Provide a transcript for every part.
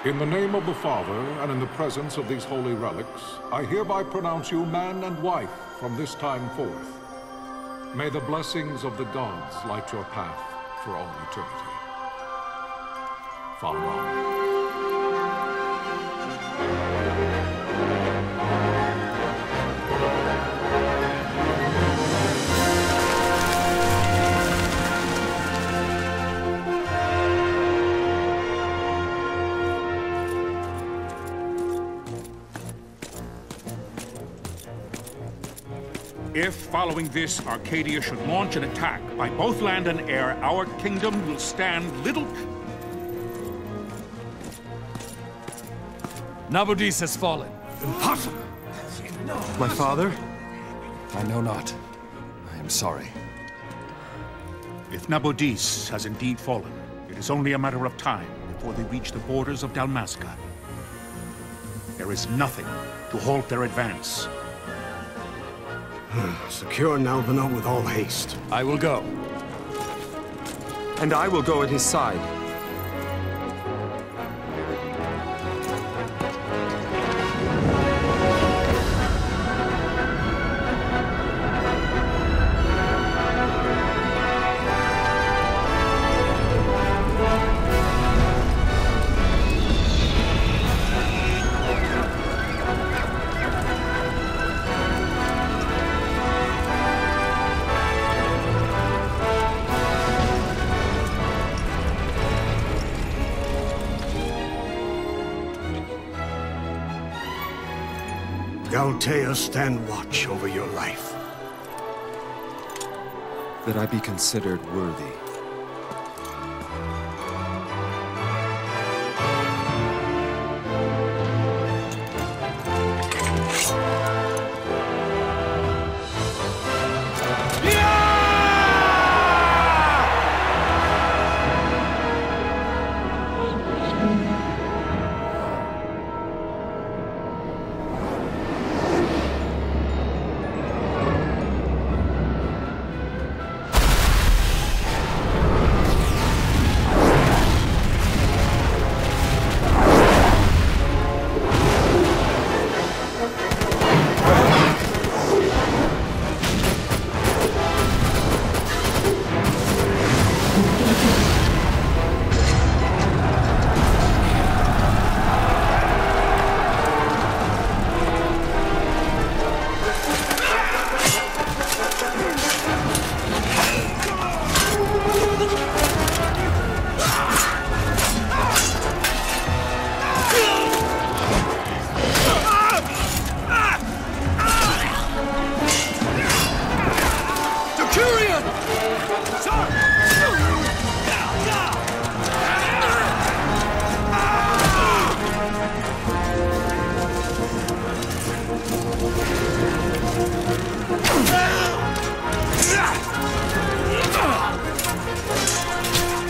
In the name of the Father, and in the presence of these holy relics, I hereby pronounce you man and wife from this time forth. May the blessings of the gods light your path for all eternity. Father on. If, following this, Arcadia should launch an attack by both land and air, our kingdom will stand little... Nabudis has fallen. Impossible! My father? I know not. I am sorry. If Nabudis has indeed fallen, it is only a matter of time before they reach the borders of Dalmasca. There is nothing to halt their advance. Secure Nalvana with all haste. I will go. And I will go at his side. Galtea, stand watch over your life. That I be considered worthy.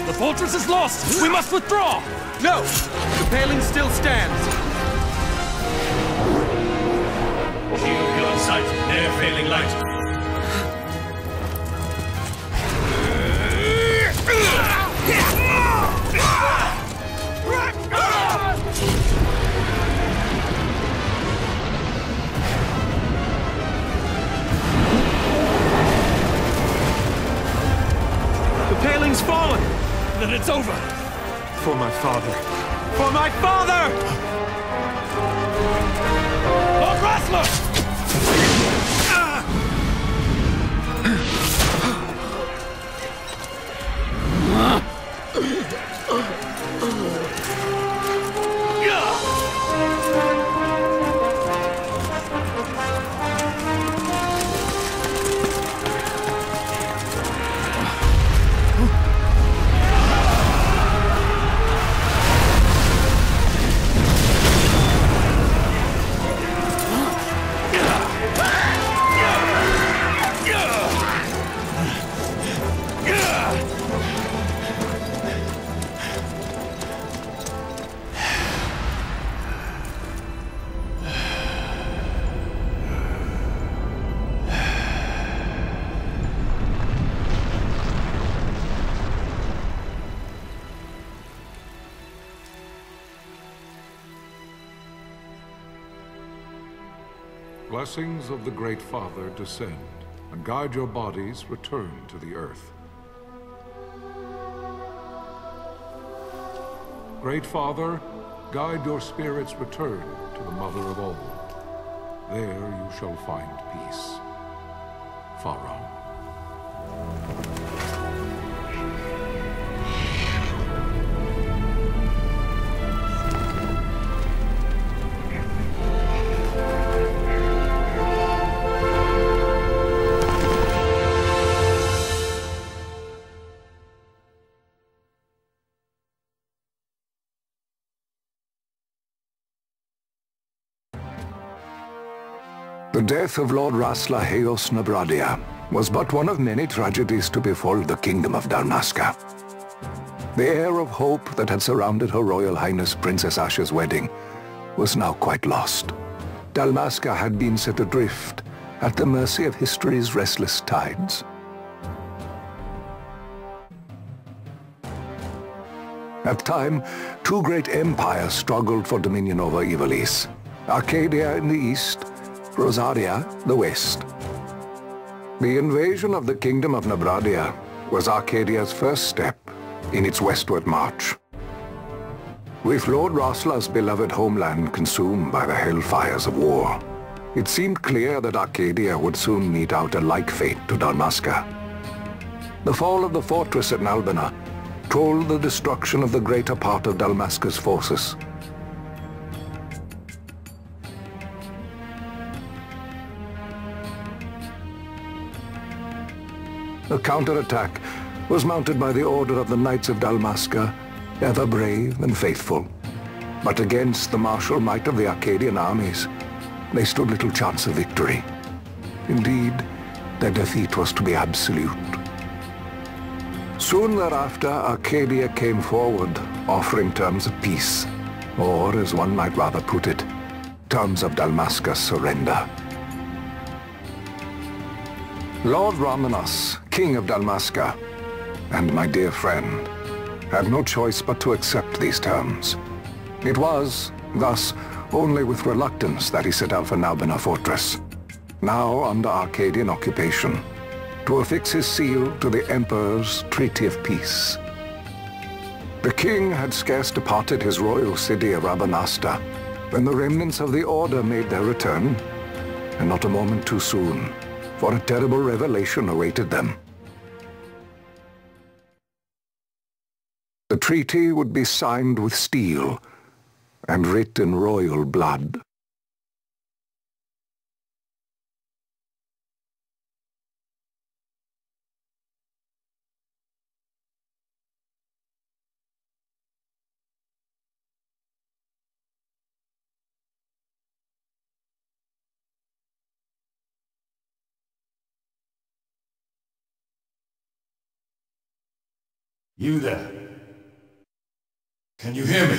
The fortress is lost! We must withdraw! No! The paling still stands! Shield hill in sight, near failing light. The paling's fallen! Then it's over! For my father! For my father! Lord Rasmus! Blessings of the Great Father descend, and guide your bodies return to the earth. Great Father, guide your spirits return to the Mother of all. There you shall find peace. Pharaoh. The death of Lord Rasla Heos Nabradia was but one of many tragedies to befall the kingdom of Dalmasca. The air of hope that had surrounded Her Royal Highness Princess Asha's wedding was now quite lost. Dalmasca had been set adrift at the mercy of history's restless tides. At the time, two great empires struggled for dominion over Ivalice. Arcadia in the east, Rosaria, the west. The invasion of the Kingdom of Nabradia was Arcadia's first step in its westward march. With Lord Rasla's beloved homeland consumed by the hellfires of war, it seemed clear that Arcadia would soon mete out a like fate to Dalmasca. The fall of the fortress at Nalbina told the destruction of the greater part of Dalmasca's forces. The counterattack was mounted by the order of the Knights of Dalmasca, ever brave and faithful. But against the martial might of the Arcadian armies, they stood little chance of victory. Indeed, their defeat was to be absolute. Soon thereafter, Arcadia came forward, offering terms of peace, or, as one might rather put it, terms of Dalmasca's surrender. Lord Ramenas, King of Dalmasca, and my dear friend, had no choice but to accept these terms. It was, thus, only with reluctance that he set out for Nalbina Fortress, now under Arcadian occupation, to affix his seal to the Emperor's Treaty of Peace. The king had scarce departed his royal city of Rabanasta when the remnants of the Order made their return, and not a moment too soon, for a terrible revelation awaited them. The treaty would be signed with steel and writ in royal blood. You there? Can you hear me?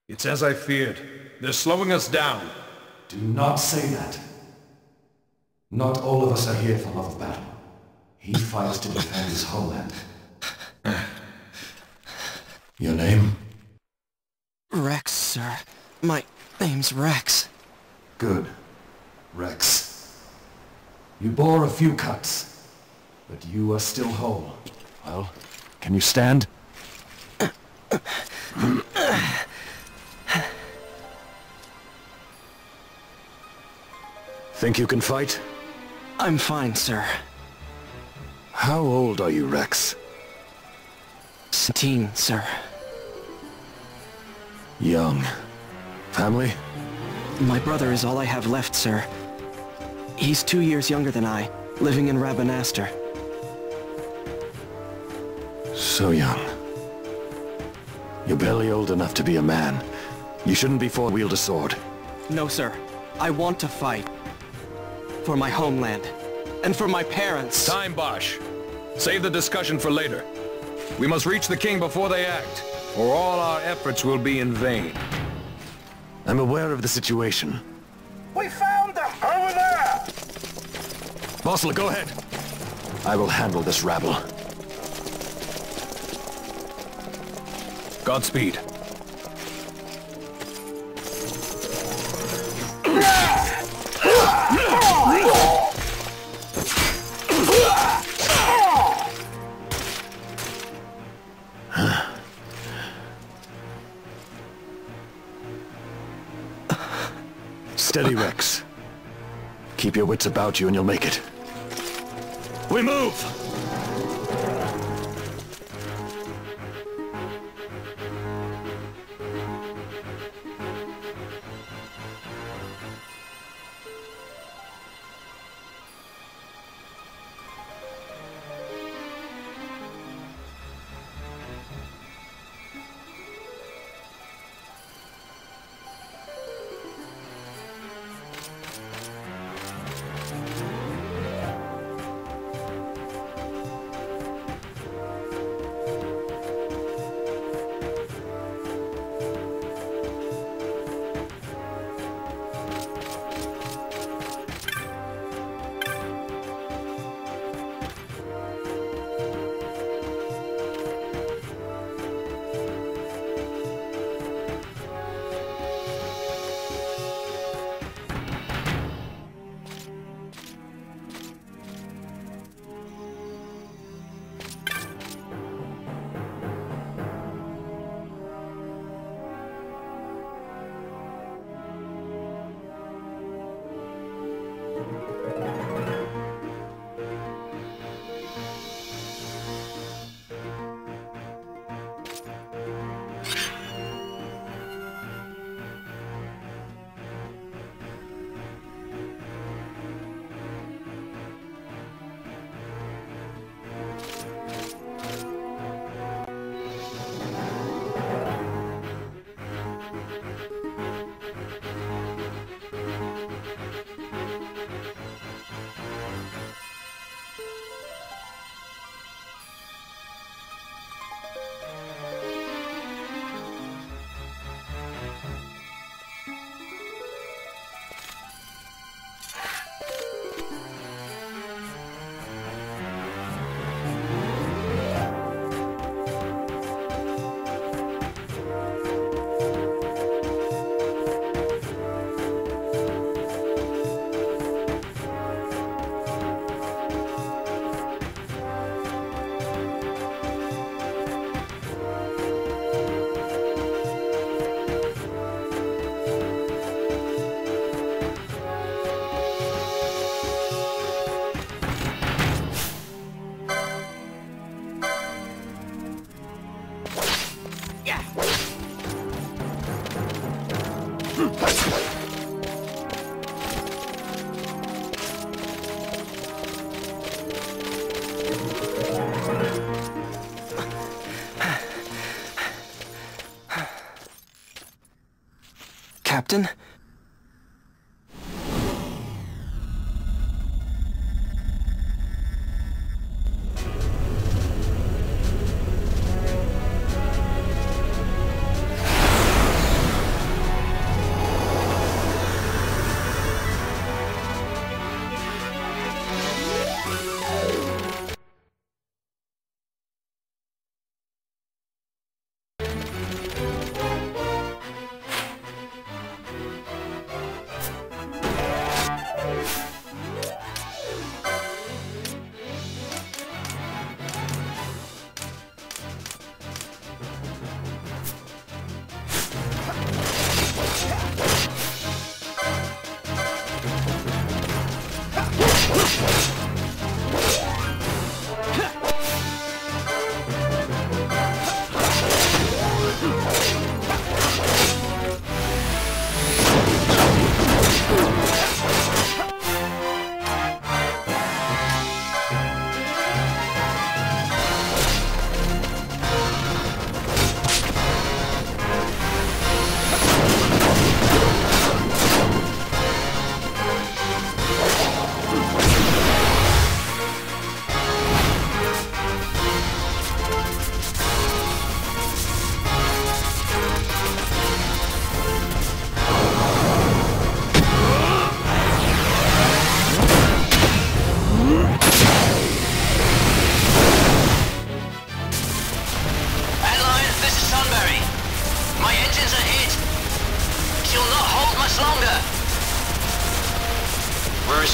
It's as I feared. They're slowing us down. Do not say that. Not all of us are here for love of battle. He fights to defend his homeland. Your name? Rex, sir. My name's Rex. Good. Rex. You bore a few cuts, but you are still whole. Well, can you stand? Think you can fight? I'm fine, sir. How old are you, Rex? 17, sir. Young. Family? My brother is all I have left, sir. He's 2 years younger than I, living in Rabanastre. So young. You're barely old enough to be a man. You shouldn't be forced to wield a sword. No, sir. I want to fight. For my homeland. And for my parents. Time, Bosch. Save the discussion for later. We must reach the king before they act, or all our efforts will be in vain. I'm aware of the situation. We found them! Over there! Bossler, go ahead. I will handle this rabble. Godspeed. Steady, Rex. Keep your wits about you and you'll make it. We move! Captain?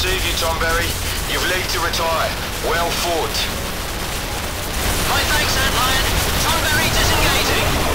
receive you, Tomberry. You've leave to retire. Well fought. My thanks, Antlion. Tomberry disengaging.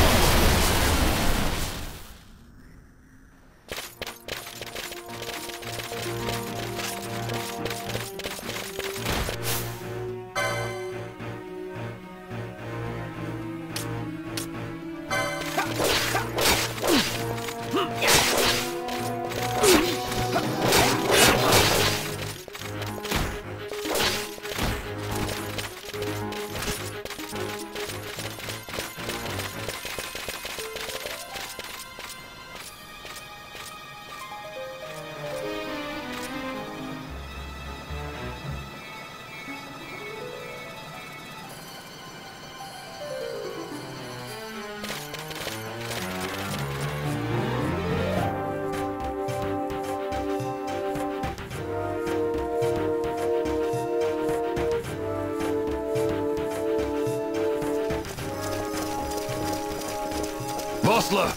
Vossler!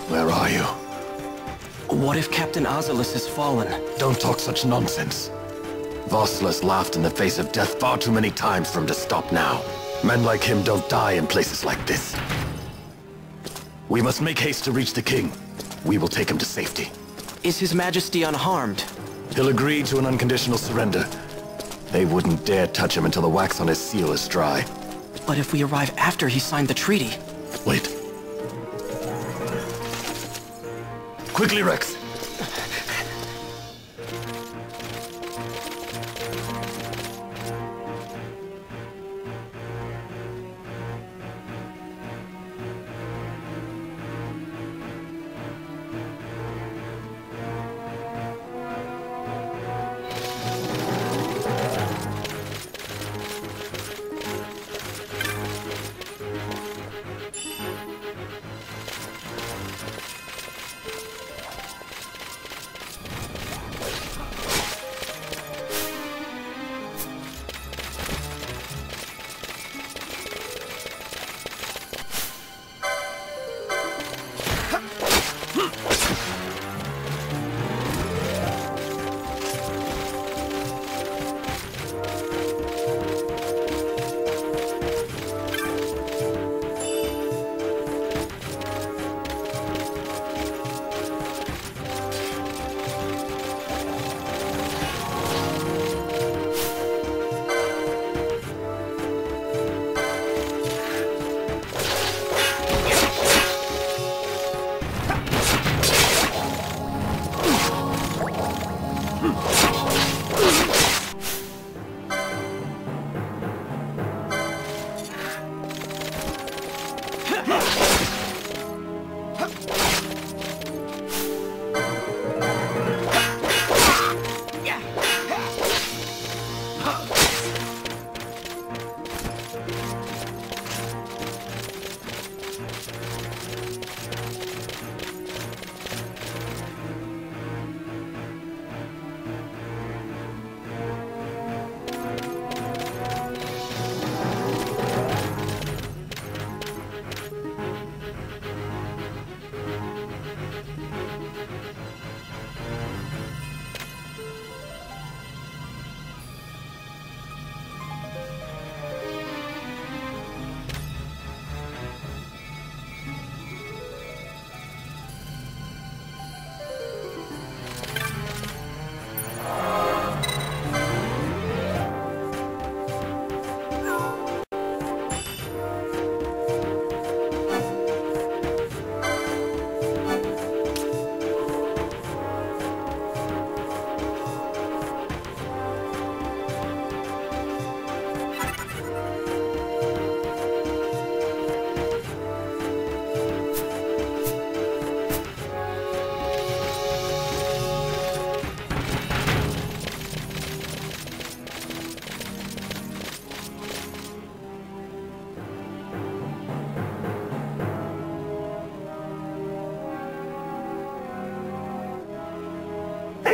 Where are you? What if Captain Oculus has fallen? Don't talk such nonsense. Vossler's laughed in the face of death far too many times for him to stop now. Men like him don't die in places like this. We must make haste to reach the king. We will take him to safety. Is His Majesty unharmed? He'll agree to an unconditional surrender. They wouldn't dare touch him until the wax on his seal is dry. But if we arrive after he signed the treaty... Wait. Quickly, Rex!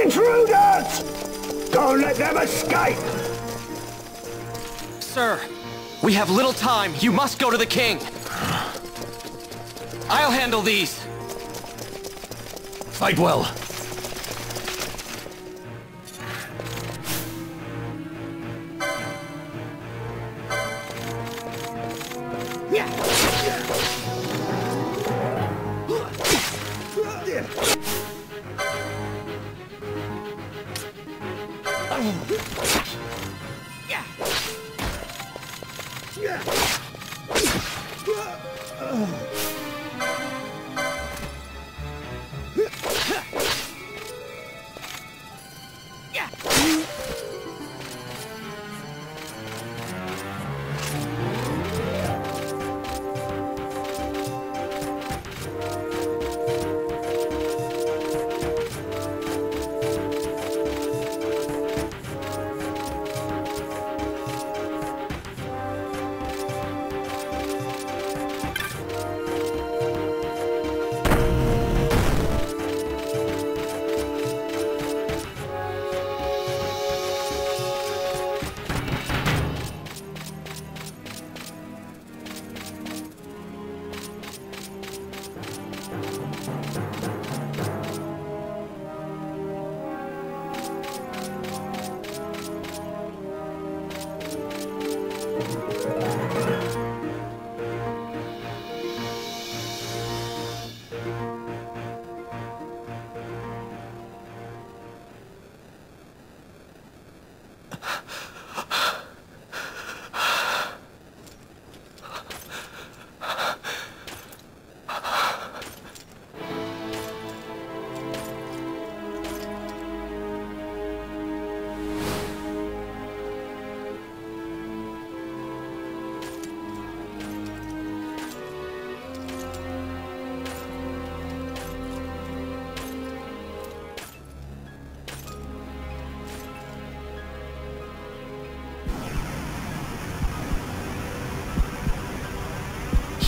Intruders! Don't let them escape! Sir, we have little time. You must go to the king. I'll handle these. Fight well.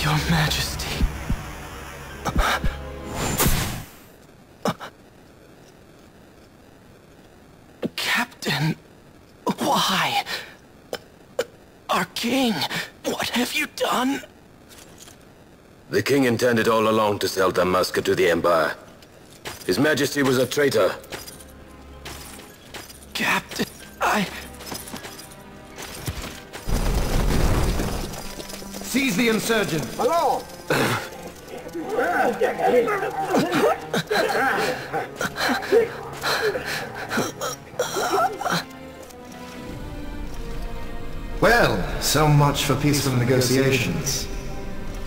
Your Majesty. Captain, why? Our king, what have you done? The king intended all along to sell Dalmasca to the Empire. His Majesty was a traitor. Captain, Seize the insurgent! Along! Well, so much for peaceful negotiations.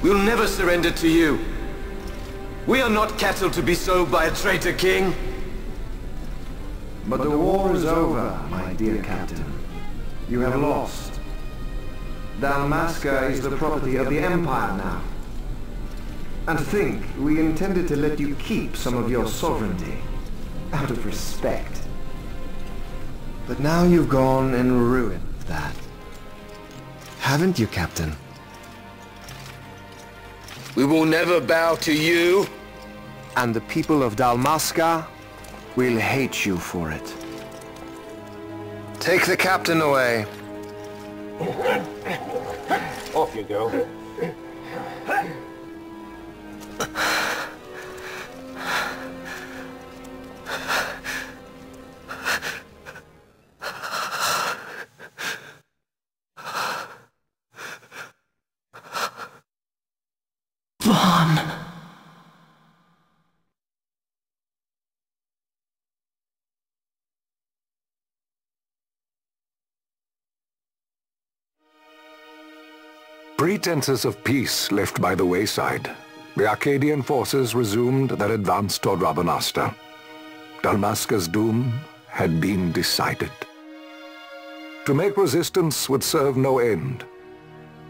We'll never surrender to you. We are not cattle to be sold by a traitor king. But the war is over, my dear captain. You have lost. Dalmasca is the property of the Empire now. And to think, we intended to let you keep some of your sovereignty, out of respect. But now you've gone and ruined that. Haven't you, Captain? We will never bow to you. And the people of Dalmasca will hate you for it. Take the captain away. Off you go. Vaughn. Pretenses of peace left by the wayside, the Arcadian forces resumed their advance toward Rabanasta. Dalmasca's doom had been decided. To make resistance would serve no end.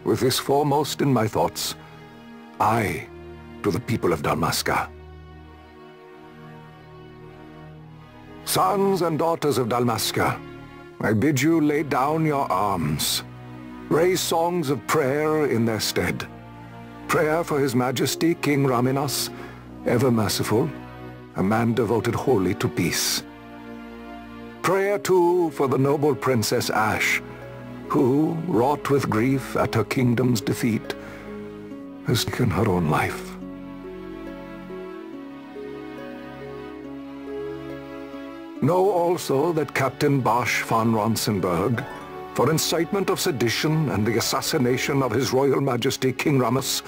With this foremost in my thoughts, I to the people of Dalmasca. Sons and daughters of Dalmasca, I bid you lay down your arms. Raise songs of prayer in their stead. Prayer for His Majesty King Raminas, ever merciful, a man devoted wholly to peace. Prayer too for the noble Princess Ash, who, wrought with grief at her kingdom's defeat, has taken her own life. Know also that Captain Bosch von Ronsenberg, for incitement of sedition and the assassination of His Royal Majesty King Ramus,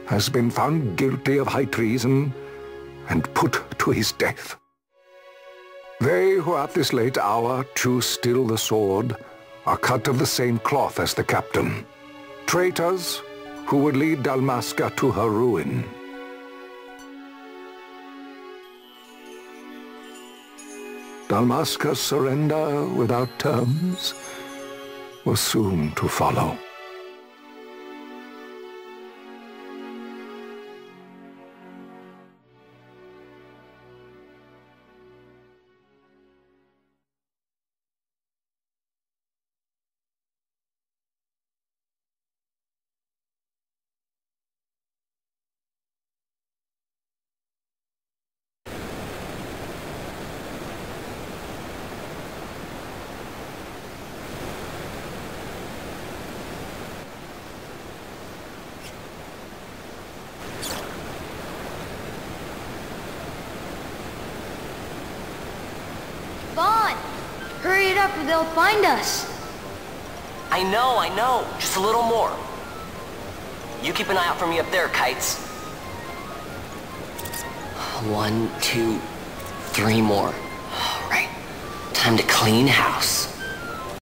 has been found guilty of high treason and put to his death. They who at this late hour choose still the sword are cut of the same cloth as the captain, traitors who would lead Dalmasca to her ruin. Dalmasca's surrender without terms was soon to follow. Vaughn! Hurry it up or they'll find us! I know. Just a little more. You keep an eye out for me up there, Kites. 1, 2, 3 more. All right. Time to clean house.